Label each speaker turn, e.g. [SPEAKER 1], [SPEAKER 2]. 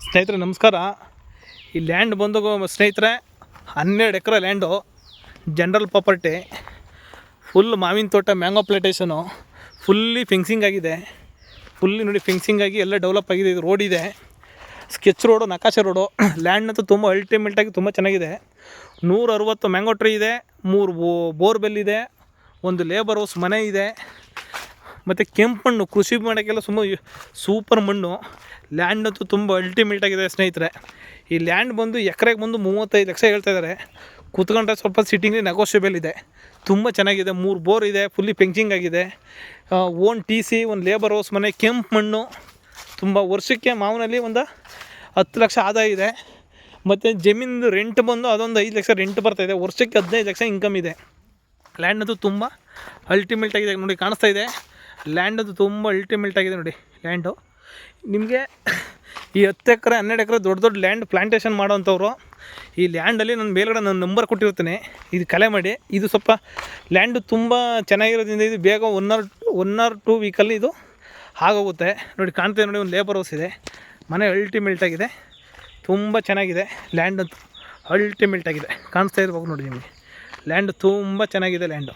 [SPEAKER 1] ಸ್ನೇಹಿತರೆ ನಮಸ್ಕಾರ. ಈ ಲ್ಯಾಂಡ್ ಬಂದು ಸ್ನೇಹಿತರೆ 12 ಎಕರೆ ಲ್ಯಾಂಡು, ಜನರಲ್ ಪ್ರಾಪರ್ಟಿ, ಫುಲ್ ಮಾವಿನ ತೋಟ, ಮ್ಯಾಂಗೋ ಪ್ಲಾಂಟೇಷನು, ಫುಲ್ಲಿ ಫೆನ್ಸಿಂಗ್ ಆಗಿದೆ. ಫುಲ್ಲಿ ನೋಡಿ ಫೆನ್ಸಿಂಗ್ ಆಗಿ ಎಲ್ಲ ಡೆವಲಪ್ ಆಗಿದೆ. ಇದು ರೋಡ್ ಇದೆ, ಸ್ಕೆಚ್ ರೋಡು, ನಕಾಶೆ ರೋಡು. ಲ್ಯಾಂಡ್ ಅಂತೂ ತುಂಬ ಅಲ್ಟಿಮೇಟಾಗಿ ತುಂಬ ಚೆನ್ನಾಗಿದೆ. 160 ಮ್ಯಾಂಗೋ ಟ್ರೀ ಇದೆ, 3 ಬೋರ್ವೆಲ್ ಇದೆ, ಒಂದು ಲೇಬರ್ ಹೌಸ್ ಮನೆ ಇದೆ, ಮತ್ತು ಕೆಂಪು ಮಣ್ಣು, ಕೃಷಿ ಮಾಡೋಕ್ಕೆಲ್ಲ ಸೂಪರ್ ಮಣ್ಣು. ಲ್ಯಾಂಡ್ ಅಂತೂ ತುಂಬ ಅಲ್ಟಿಮೇಟಾಗಿದೆ ಸ್ನೇಹಿತರೆ. ಈ ಲ್ಯಾಂಡ್ ಬಂದು ಎಕರೆಗೆ ಬಂದು 35 ಲಕ್ಷ ಹೇಳ್ತಾಯಿದ್ದಾರೆ. ಕೂತ್ಕೊಂಡ್ರೆ ಸ್ವಲ್ಪ ಸಿಟ್ಟಿಂಗ್ ನೆಗೋಷಿಯಬಲ್ ಇದೆ. ತುಂಬ ಚೆನ್ನಾಗಿದೆ. 3 ಬೋರ್ ಇದೆ, ಫುಲ್ಲಿ ಫೆನ್ಸಿಂಗ್ ಆಗಿದೆ. ಓನ್ TC, ಒಂದು ಲೇಬರ್ ಹೌಸ್ ಮನೆ, ಕೆಂಪು ಮಣ್ಣು. ತುಂಬ ವರ್ಷಕ್ಕೆ ಮಾವಿನಲ್ಲಿ ಒಂದು 10 ಲಕ್ಷ ಆದಾಯ ಇದೆ. ಮತ್ತು ಜಮೀನು ರೆಂಟ್ ಬಂದು ಅದೊಂದು 5 ಲಕ್ಷ ರೆಂಟ್ ಬರ್ತಾಯಿದೆ. ವರ್ಷಕ್ಕೆ 15 ಲಕ್ಷ ಇನ್ಕಮ್ ಇದೆ. ಲ್ಯಾಂಡ್ ಅಂತೂ ತುಂಬ ಅಲ್ಟಿಮೇಟ್ ಆಗಿದೆ ನೋಡಿ, ಕಾಣಿಸ್ತಾ ಇದೆ. ಲ್ಯಾಂಡ್ ಅದು ತುಂಬ ಅಲ್ಟಿಮೇಟ್ ಆಗಿದೆ ನೋಡಿ. ಲ್ಯಾಂಡು ನಿಮಗೆ ಈ 10 ಎಕರೆ 12 ಎಕರೆ ದೊಡ್ಡ ಲ್ಯಾಂಡ್ ಪ್ಲಾಂಟೇಷನ್ ಮಾಡೋವಂಥವ್ರು ಈ ಲ್ಯಾಂಡಲ್ಲಿ ನನ್ನ ಮೇಲ್ಗಡೆ ನನ್ನ ನಂಬರ್ ಕೊಟ್ಟಿರ್ತೀನಿ, ಇದು ಕಲೆ ಮಾಡಿ. ಇದು ಸ್ವಲ್ಪ ಲ್ಯಾಂಡು ತುಂಬ ಚೆನ್ನಾಗಿರೋದ್ರಿಂದ ಇದು ಬೇಗ ಒನ್ ಆರ್ 2 ವೀಕಲ್ಲಿ ಇದು ಆಗೋಗುತ್ತೆ ನೋಡಿ. ಕಾಣ್ತೇವೆ ನೋಡಿ, ಒಂದು ಲೇಬರ್ ಹೌಸ್ ಇದೆ, ಮನೆ ಅಲ್ಟಿಮೇಟ್ ಆಗಿದೆ, ತುಂಬ ಚೆನ್ನಾಗಿದೆ. ಲ್ಯಾಂಡ್ ಅಂತೂ ಅಲ್ಟಿಮೇಟ್ ಆಗಿದೆ, ಕಾಣಿಸ್ತಾ ಇರ್ಬೇಕು ನೋಡಿ ನಿಮಗೆ. ಲ್ಯಾಂಡು ತುಂಬ ಚೆನ್ನಾಗಿದೆ ಲ್ಯಾಂಡು.